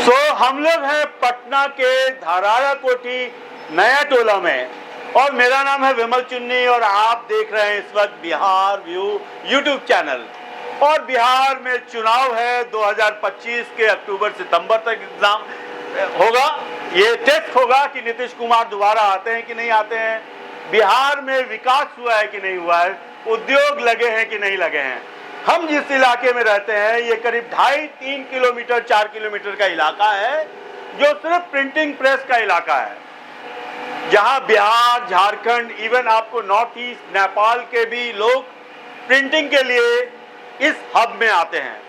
हम लोग हैं पटना के धाराया कोठी नया टोला में और मेरा नाम है विमल चुन्नी और आप देख रहे हैं इस वक्त बिहार व्यू यूट्यूब चैनल। और बिहार में चुनाव है 2025 के अक्टूबर सितंबर तक एग्जाम होगा। ये टेस्ट होगा कि नीतीश कुमार दोबारा आते हैं कि नहीं आते हैं, बिहार में विकास हुआ है कि नहीं हुआ है, उद्योग लगे हैं कि नहीं लगे हैं। हम जिस इलाके में रहते हैं ये करीब 2.5-3 किलोमीटर 4 किलोमीटर का इलाका है जो सिर्फ प्रिंटिंग प्रेस का इलाका है, जहां बिहार, झारखंड, इवन आपको नॉर्थ ईस्ट नेपाल के भी लोग प्रिंटिंग के लिए इस हब में आते हैं।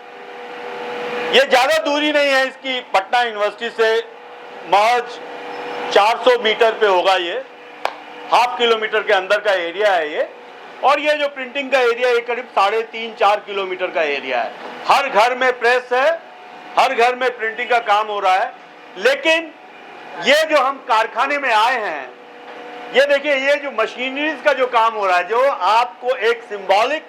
ये ज्यादा दूरी नहीं है इसकी, पटना यूनिवर्सिटी से महज 400 मीटर पे होगा। ये 1/2 किलोमीटर के अंदर का एरिया है ये। और ये जो प्रिंटिंग का एरिया है करीब 3.5-4 किलोमीटर का एरिया है। हर घर में प्रेस है, हर घर में प्रिंटिंग का काम हो रहा है। लेकिन ये जो हम कारखाने में आए हैं, ये देखिए, ये जो मशीनरीज का जो काम हो रहा है, जो आपको एक सिंबॉलिक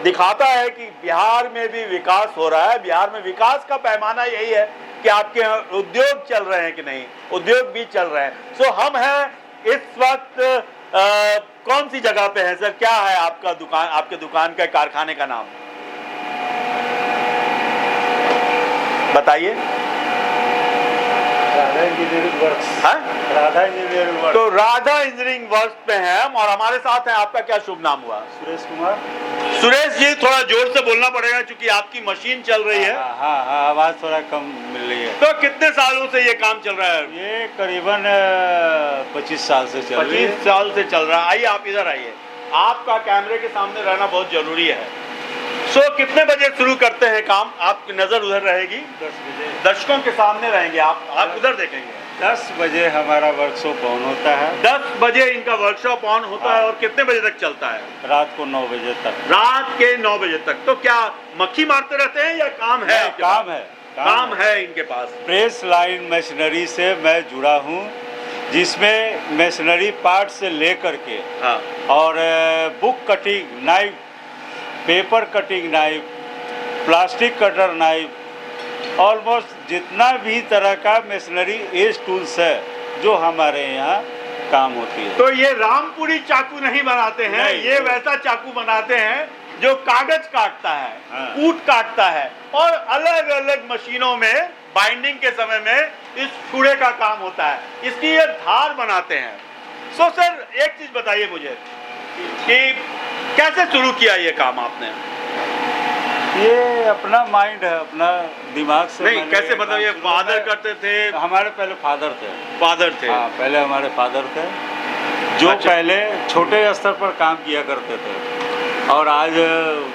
दिखाता है कि बिहार में भी विकास हो रहा है। बिहार में विकास का पैमाना यही है कि आपके यहाँ उद्योग चल रहे हैं कि नहीं, उद्योग भी चल रहे हैं। सो हम हैं इस वक्त कौन सी जगह पे है सर? क्या है आपका दुकान, आपके दुकान का कारखाने का नाम बताइए। Radha engineering works. Radha engineering works. तो राधा इंजीनियरिंग वर्क्स पे हैं और हमारे साथ हैं। आपका क्या शुभ नाम हुआ? सुरेश कुमार। सुरेश जी, थोड़ा जोर से बोलना पड़ेगा क्योंकि आपकी मशीन चल रही है। हाँ, आवाज थोड़ा कम मिल रही है। तो कितने सालों से ये काम चल रहा है? ये करीबन 25 साल से चल रही है। 25 साल से चल रहा है। आइए, आप इधर आइए। आपका कैमरे के सामने रहना बहुत जरूरी है। कितने बजे शुरू करते हैं काम? आपकी नजर उधर रहेगी, 10 बजे दर्शकों के सामने रहेंगे, आप उधर देखेंगे। 10 बजे हमारा वर्कशॉप ऑन होता है। 10 बजे इनका वर्कशॉप ऑन होता है और कितने बजे तक चलता है? रात को 9 बजे तक। रात के 9 बजे तक। तो क्या मक्खी मारते रहते हैं या काम है? काम है इनके पास। प्रेस लाइन मशीनरी से मैं जुड़ा हूँ, जिसमें मशीनरी पार्ट से लेकर के और book cutting knife, paper cutting knife, plastic cutter knife, almost जितना भी तरह का मशीनरी एज टूल्स है जो हमारे यहाँ काम होती है। तो ये रामपुरी चाकू नहीं बनाते हैं, नहीं, ये वैसा चाकू बनाते हैं जो कागज काटता है, कूट काटता है और अलग अलग मशीनों में बाइंडिंग के समय में इस छुरे का काम होता है, इसकी ये धार बनाते हैं। सर, एक चीज बताइए मुझे कि कैसे शुरू किया ये काम आपने? ये अपना माइंड है, अपना दिमाग से। नहीं, कैसे मतलब ये फादर करते थे? हमारे पहले फादर थे। हाँ, पहले हमारे फादर थे जो पहले छोटे स्तर पर काम किया करते थे और आज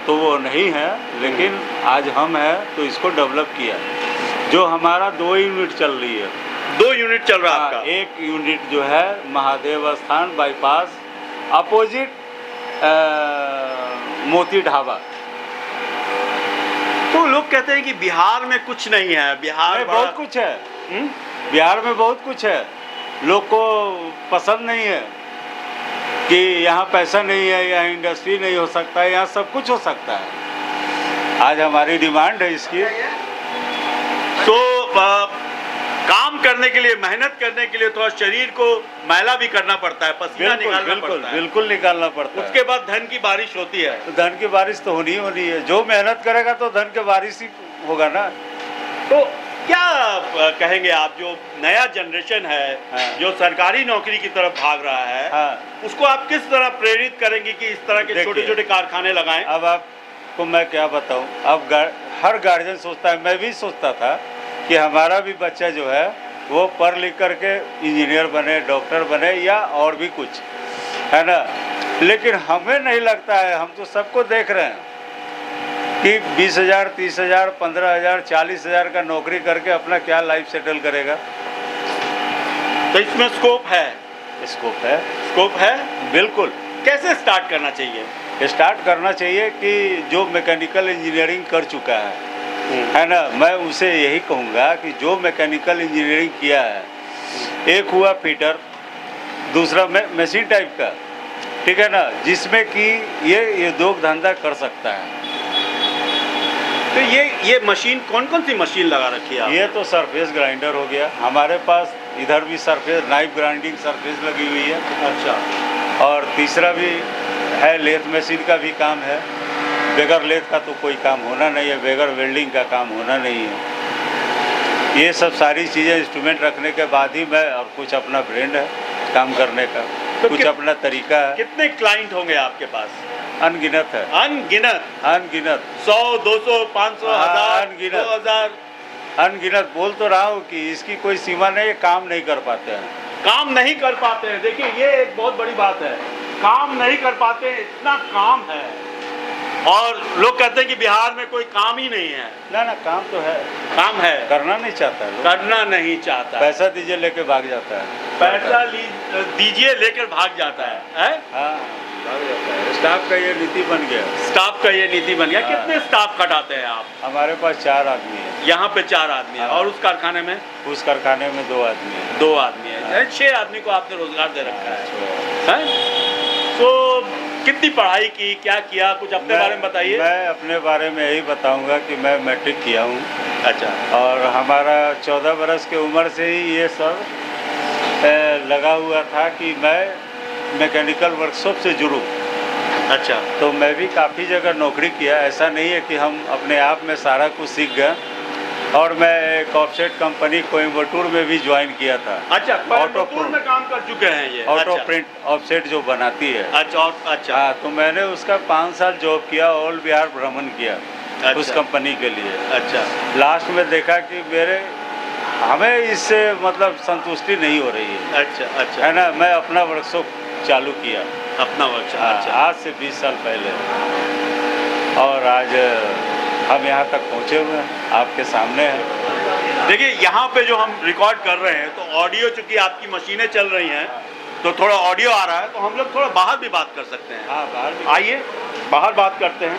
तो वो नहीं है, लेकिन आज हम हैं तो इसको डेवलप किया। जो हमारा 2 यूनिट चल रही है। 2 यूनिट चल रहा है आपका? एक यूनिट जो है महादेव स्थान बाईपास अपोजिट मोती ढाबा। तो लोग कहते हैं कि बिहार में कुछ नहीं है। बिहार में बहुत कुछ है। बिहार में बहुत कुछ है। लोग को पसंद नहीं है कि यहाँ पैसा नहीं है, यहाँ इंडस्ट्री नहीं हो सकता है, यहाँ सब कुछ हो सकता है। आज हमारी डिमांड है इसकी। तो काम करने के लिए, मेहनत करने के लिए थोड़ा शरीर को मैला भी करना पड़ता है, पसीना निकालना पड़ता है। बिल्कुल निकालना पड़ता है। उसके बाद धन की बारिश होती है। तो धन की बारिश तो होनी है। जो मेहनत करेगा तो धन की बारिश ही होगा ना। तो क्या कहेंगे आप, जो नया जनरेशन है जो सरकारी नौकरी की तरफ भाग रहा है, उसको आप किस तरह प्रेरित करेंगे कि इस तरह के छोटे छोटे कारखाने लगाएं? अब आपको मैं क्या बताऊं, अब हर गार्जियन सोचता है, मैं भी सोचता था कि हमारा भी बच्चा जो है वो पढ़ लिख करके इंजीनियर बने, डॉक्टर बने या और भी कुछ, है ना। लेकिन हमें नहीं लगता है, हम तो सबको देख रहे हैं कि 20,000, 30,000, 15,000, 40,000 का नौकरी करके अपना क्या लाइफ सेटल करेगा। तो इसमें स्कोप है? स्कोप है बिल्कुल। कैसे स्टार्ट करना चाहिए? स्टार्ट करना चाहिए कि जो मैकेनिकल इंजीनियरिंग कर चुका है ना, मैं उसे यही कहूँगा कि जो मैकेनिकल इंजीनियरिंग किया है, एक हुआ फिटर, दूसरा मशीन टाइप का, ठीक है ना, जिसमें कि ये उद्योग धंधा कर सकता है। तो ये मशीन कौन कौन सी मशीन लगा रखी है आपने? ये तो सरफेस ग्राइंडर हो गया हमारे पास, इधर भी सरफेस नाइफ ग्राइंडिंग सरफेस लगी हुई है। अच्छा। और तीसरा भी है, लेथ मशीन का भी काम है। बगैर लेथ का तो कोई काम होना नहीं है, बगैर वेल्डिंग का काम होना नहीं है। ये सब सारी चीज़ें इंस्ट्रूमेंट रखने के बाद ही मैं, और कुछ अपना ब्रांड है काम करने का, तो कुछ अपना तरीका है। कितने क्लाइंट होंगे आपके पास? अनगिनत है। अनगिनत 100, 200, 500, 1000, अनगिनत। 2000? अनगिनत बोल तो रहा हूँ कि इसकी कोई सीमा नहीं, काम नहीं कर पाते हैं। काम नहीं कर पाते हैं। देखिए ये एक बहुत बड़ी बात है, काम नहीं कर पाते हैं, इतना काम है। और लोग कहते हैं कि बिहार में कोई काम ही नहीं है। ना काम तो है, काम है, करना नहीं चाहता है। करना नहीं चाहता। पैसा दीजिए लेके भाग जाता है। पैसा दीजिए लेकर भाग जाता है? हाँ, भाग जाता है। स्टाफ का ये नीति बन गया। स्टाफ का ये नीति बन गया। हाँ। कितने स्टाफ खटाते हैं आप? हमारे पास 4 आदमी है। यहाँ पे 4 आदमी है। हाँ। और उस कारखाने में? उस कारखाने में 2 आदमी है। 2 आदमी है। हाँ। 6 आदमी को आपने रोजगार दे रखा है। तो कितनी पढ़ाई की, क्या किया, कुछ अपने बारे में बताइए। मैं अपने बारे में यही बताऊंगा कि मैं मैट्रिक किया हूँ। अच्छा। और हमारा 14 बरस की उम्र से ही ये सब लगा हुआ था कि मैं मैकेनिकल वर्कशॉप से जुड़ूं। अच्छा। तो मैं भी काफ़ी जगह नौकरी किया, ऐसा नहीं है कि हम अपने आप में सारा कुछ सीख गए। और मैं एक ऑफसेट कंपनी कोयम्बटूर में भी ज्वाइन किया था। अच्छा, कोयम्बटूर में काम कर चुके हैं ये? ऑटो प्रिंट ऑफसेट जो बनाती है। अच्छा। अच्छा। हाँ, तो मैंने उसका 5 साल जॉब किया, ऑल बिहार भ्रमण किया। अच्छा। उस कंपनी के लिए। अच्छा। लास्ट में देखा कि हमें इससे मतलब संतुष्टि नहीं हो रही है। अच्छा। है ना, मैं अपना वर्कशॉप चालू किया। अपना वर्कशॉप? अच्छा। आज से 20 साल पहले। और आज हम यहाँ तक पहुँचे हुए हैं, आपके सामने हैं। देखिए यहाँ पे जो हम रिकॉर्ड कर रहे हैं, तो ऑडियो, चूंकि आपकी मशीनें चल रही हैं तो थोड़ा ऑडियो आ रहा है, तो हम लोग थोड़ा बाहर भी बात कर सकते हैं। हाँ, बाहर भी। आइए बाहर बात करते हैं।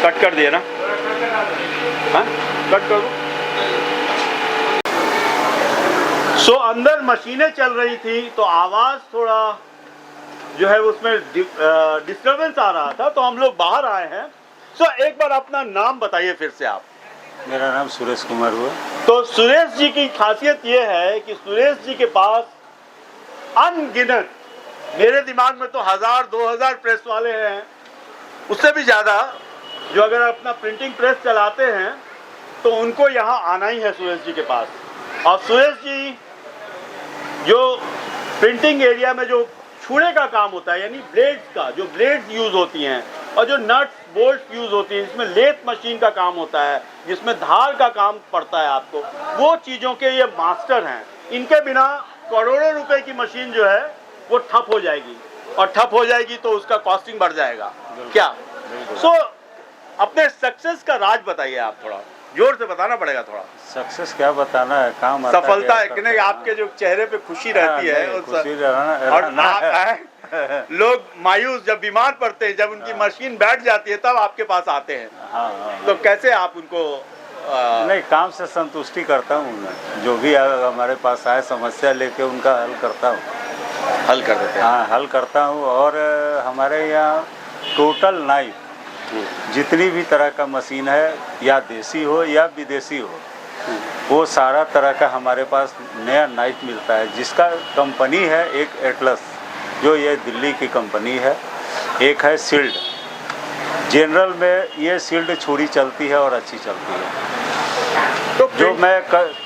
कट कर दिए ना? हाँ, कट कर दो। सो अंदर मशीनें चल रही थी तो आवाज़ थोड़ा जो है उसमें डिस्टर्बेंस आ रहा था, तो हम लोग बाहर आए हैं। सो एक बार अपना नाम बताइए फिर से आप। मेरा नाम सुरेश कुमार हुआ। तो सुरेश जी की खासियत ये है कि सुरेश जी के पास अनगिनत, मेरे दिमाग में तो 1000-2000 प्रेस वाले हैं, उससे भी ज़्यादा, जो अगर अपना प्रिंटिंग प्रेस चलाते हैं तो उनको यहाँ आना ही है सुरेश जी के पास। और सुरेश जी जो प्रिंटिंग एरिया में जो छुड़े का काम होता है, यानी ब्लेड्स का, जो ब्लेड्स यूज़ होती हैं और जो नट्स बोल्ट यूज़ होती हैं, जिसमें लेथ मशीन का काम होता है, जिसमें धार का काम पड़ता है आपको, वो चीज़ों के ये मास्टर हैं। इनके बिना करोड़ों रुपए की मशीन जो है वो ठप हो जाएगी, और ठप हो जाएगी तो उसका कॉस्टिंग बढ़ जाएगा। क्या? सो अपने सक्सेस का राज बताइए आप, थोड़ा जोर से बताना पड़ेगा। थोड़ा सक्सेस क्या बताना है, काम सफलता है कि नहीं, आपके जो चेहरे पे खुशी रहती है और लोग मायूस जब बीमार पड़ते हैं, जब उनकी मशीन बैठ जाती है, तब आपके पास आते हैं। तो कैसे आप उनको नहीं, काम से संतुष्टि करता हूँ मैं। जो भी हमारे पास आए समस्या लेके उनका हल करता हूँ। हल कर देते हैं? हाँ, हल करता हूँ। और हमारे यहाँ टोटल नाइफ जितनी भी तरह का मशीन है, या देसी हो या विदेशी हो, वो सारा तरह का हमारे पास नया नाइफ मिलता है। जिसका कंपनी है एक एटलस, जो ये दिल्ली की कंपनी है, एक है सील्ड। जनरल में ये सील्ड छुरी चलती है और अच्छी चलती है। तो जो मैं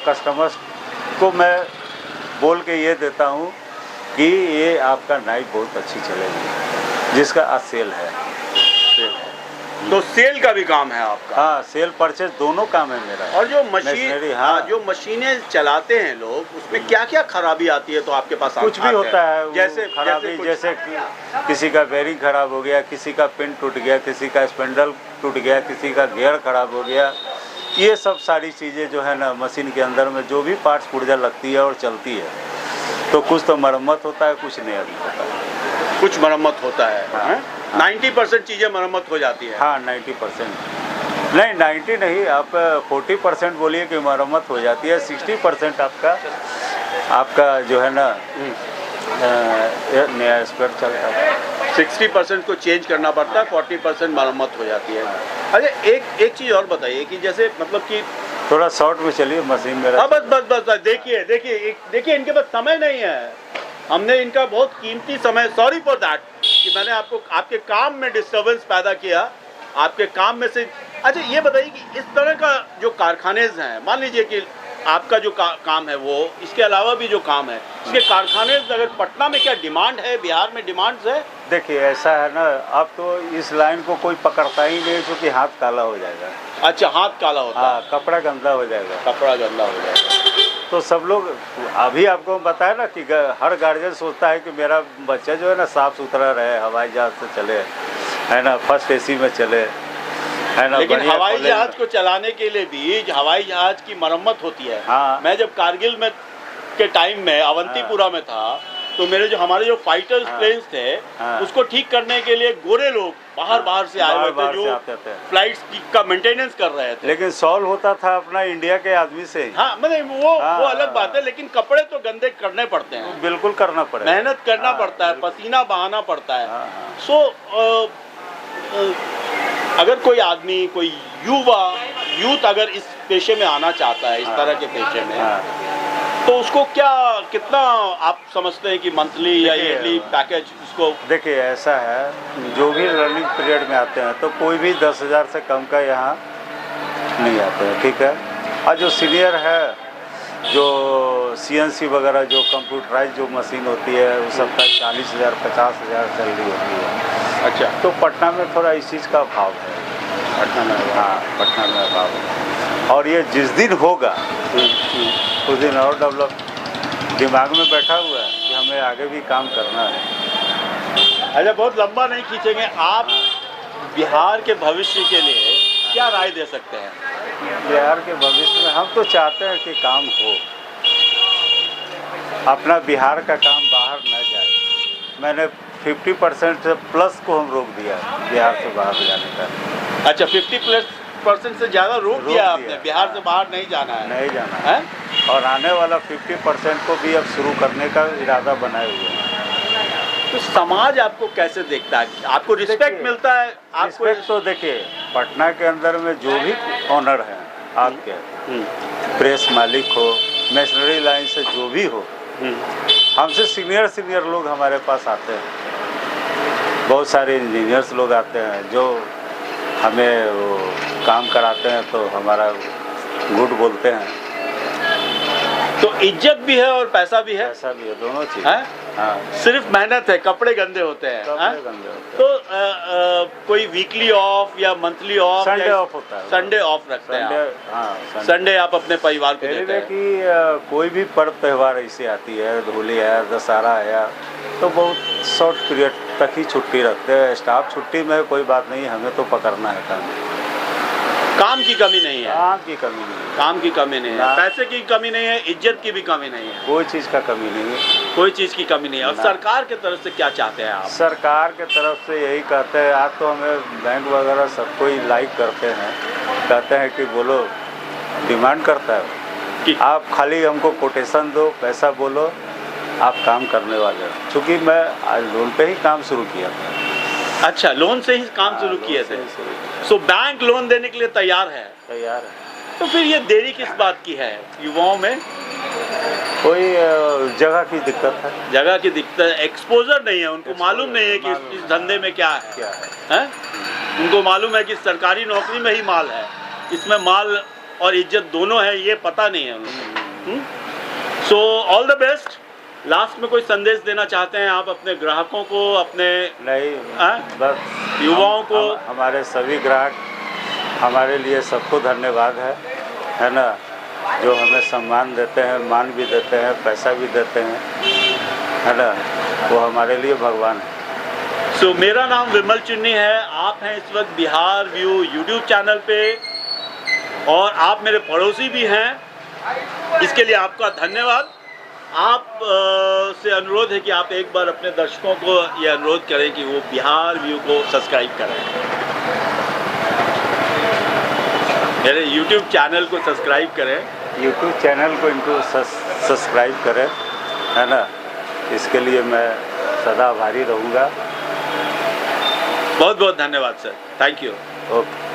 कस्टमर्स को मैं बोल के ये देता हूँ कि ये आपका नाइफ बहुत अच्छी चलेगी, जिसका आज सेल है। तो सेल का भी काम है आपका? हाँ, सेल परचेज दोनों काम है मेरा। और जो मशीन, हाँ, जो मशीनें चलाते हैं लोग, उसमें क्या क्या खराबी आती है तो आपके पास कुछ भी होता है? जैसे खराबी, जैसे किसी का बेरिंग खराब हो गया, किसी का पिन टूट गया, किसी का स्पेंडल टूट गया, किसी का गियर खराब हो गया। ये सब सारी चीज़ें जो है ना, मशीन के अंदर में जो भी पार्ट्स पुर्जा लगती है और चलती है, तो कुछ तो मरम्मत होता है, कुछ नहीं होता है। कुछ मरम्मत होता है? हाँ। 90% चीज़ें मरम्मत हो जाती है? हाँ, 90% नहीं, 90 नहीं, आप 40% बोलिए कि मरम्मत हो जाती है। 60% आपका जो है ना नया स्पेयर चलता है। 60% को चेंज करना पड़ता है, 40% मरम्मत हो जाती है। अच्छा, एक चीज़ और बताइए कि जैसे मतलब कि थोड़ा शॉर्ट में चलिए, मशीन मेरा। हाँ, बस देखिए इनके पास समय नहीं है। हमने इनका बहुत कीमती समय, सॉरी फॉर दैट कि मैंने आपको आपके काम में डिस्टर्बेंस पैदा किया, आपके काम में से। अच्छा, ये बताइए कि इस तरह का जो कारखानेज हैं, मान लीजिए कि आपका जो काम है वो, इसके अलावा भी जो काम है, इसके कारखाने अगर पटना में क्या डिमांड है, बिहार में डिमांड्स है? देखिए ऐसा है ना, अब तो इस लाइन को कोई पकड़ता ही नहीं, क्योंकि हाथ काला हो जाएगा। अच्छा, हाथ काला होता है। हाँ, कपड़ा गंदा हो जाएगा। कपड़ा गंदा हो जाएगा। तो सब लोग, अभी आपको बताया ना कि हर गार्जियन सोचता है कि मेरा बच्चा जो है ना साफ सुथरा रहे, हवाई जहाज से चले, है ना, फर्स्ट एसी में चले, है ना। लेकिन हवाई जहाज को चलाने के लिए भी हवाई जहाज की मरम्मत होती है। हाँ। मैं जब कारगिल में के टाइम में अवंतीपुरा में था, तो हमारे जो फाइटर प्लेन्स थे, उसको ठीक करने के लिए गोरे लोग बाहर से आए हुए थे, जो फ्लाइट्स का मेंटेनेंस कर रहे थे। लेकिन सॉल्व होता था अपना इंडिया के आदमी से। हाँ, मतलब वो अलग बात है, लेकिन कपड़े तो गंदे करने पड़ते हैं। बिल्कुल करना पड़ेगा, मेहनत करना पड़ता है, पसीना बहाना पड़ता है। सो अगर कोई आदमी, कोई यूथ अगर इस पेशे में आना चाहता है, इस तरह के पेशे में, तो उसको कितना आप समझते हैं कि मंथली या ईयरली पैकेज उसको? देखिए ऐसा है, जो भी रनिंग पीरियड में आते हैं तो कोई भी 10,000 से कम का यहाँ नहीं आते हैं, ठीक है। और जो सीनियर है, जो CNC वगैरह, जो कंप्यूटराइज जो मशीन होती है, वो सबका 40,000 50,000 सैलरी होती है। अच्छा, तो पटना में थोड़ा इस चीज़ का अभाव है। पटना में? हाँ, पटना में अभाव है। और ये जिस दिन होगा उस दिन और डेवलप दिमाग में बैठा हुआ है कि हमें आगे भी काम करना है। अच्छा, बहुत लंबा नहीं खींचेंगे, आप बिहार के भविष्य के लिए क्या राय दे सकते हैं? बिहार के भविष्य में हम तो चाहते हैं कि काम हो, अपना बिहार का काम बाहर न जाए। मैंने 50% से प्लस को हम रोक दिया बिहार से बाहर जाने का। अच्छा, 50% से ज़्यादा रोक दिया आपने? बिहार से बाहर नहीं जाना है? नहीं जाना है। और आने वाला 50% को भी अब शुरू करने का इरादा बनाए हुए हैं। तो समाज आपको कैसे देखता है? आपको रिस्पेक्ट मिलता है? रिस्पेक्ट तो देखिए, पटना के अंदर में जो भी ऑनर हैं आपके, प्रेस मालिक हो, मशीनरी लाइन से जो भी हो, हमसे सीनियर लोग हमारे पास आते हैं। बहुत सारे इंजीनियर्स लोग आते हैं जो हमें वो काम कराते हैं, तो हमारा गुड बोलते हैं। तो इज्जत भी है और पैसा भी है? पैसा भी है, दोनों चीज़ है। हाँ, सिर्फ मेहनत है, कपड़े गंदे होते हैं। कपड़े गंदे होते हैं। तो कोई वीकली ऑफ या मंथली ऑफ? संडे ऑफ होता है। संडे ऑफ रखते हैं आप? हाँ, संडे आप अपने परिवार को देते हैं? कि कोई भी पर्व त्यौहार ऐसी आती है, होली है, दशहरा है, तो बहुत शॉर्ट पीरियड तक ही छुट्टी रखते हैं। स्टाफ छुट्टी में कोई बात नहीं, हमें तो पकड़ना है काम। काम की कमी नहीं है? काम की कमी नहीं है। काम की कमी नहीं है, पैसे की कमी नहीं है, इज्जत की भी कमी नहीं है? कोई चीज़ का कमी नहीं है। कोई चीज़ की कमी नहीं है। और सरकार के तरफ से क्या चाहते हैं आप? सरकार के तरफ से यही कहते हैं, आज तो हमें बैंक वगैरह सबको ही लाइक करते हैं, कहते हैं कि बोलो, डिमांड करता है कि आप खाली हमको कोटेशन दो, पैसा बोलो, आप काम करने वाले हो। चूँकि मैं आज लोन पे ही काम शुरू किया था। अच्छा, लोन से ही काम शुरू किए थे? सो बैंक लोन देने के लिए तैयार है? तैयार है। तो फिर ये देरी किस बात की है? युवाओं में कोई जगह की दिक्कत है? जगह की दिक्कत है, एक्सपोजर नहीं है, उनको मालूम नहीं है कि इस धंधे में क्या है? उनको मालूम है कि सरकारी नौकरी में ही माल है, इसमें माल और इज्जत दोनों है, ये पता नहीं है उनको। So all the best. Last में कोई संदेश देना चाहते हैं आप अपने ग्राहकों को, अपने? नहीं, बस युवाओं को? हमारे सभी ग्राहक, हमारे लिए सबको धन्यवाद है ना, जो हमें सम्मान देते हैं, मान भी देते हैं, पैसा भी देते हैं, है ना, वो हमारे लिए भगवान है। सो मेरा नाम विमल चुन्नी है, आप हैं इस वक्त बिहार व्यू यूट्यूब चैनल पे, और आप मेरे पड़ोसी भी हैं, इसके लिए आपका धन्यवाद। आप से अनुरोध है कि आप एक बार अपने दर्शकों को ये अनुरोध करें कि वो बिहार व्यू को सब्सक्राइब करें, मेरे यूट्यूब चैनल को सब्सक्राइब करें। यूट्यूब चैनल को इनको सब्सक्राइब करें, है ना, इसके लिए मैं सदा आभारी रहूँगा। बहुत बहुत धन्यवाद सर, थैंक यू। ओके।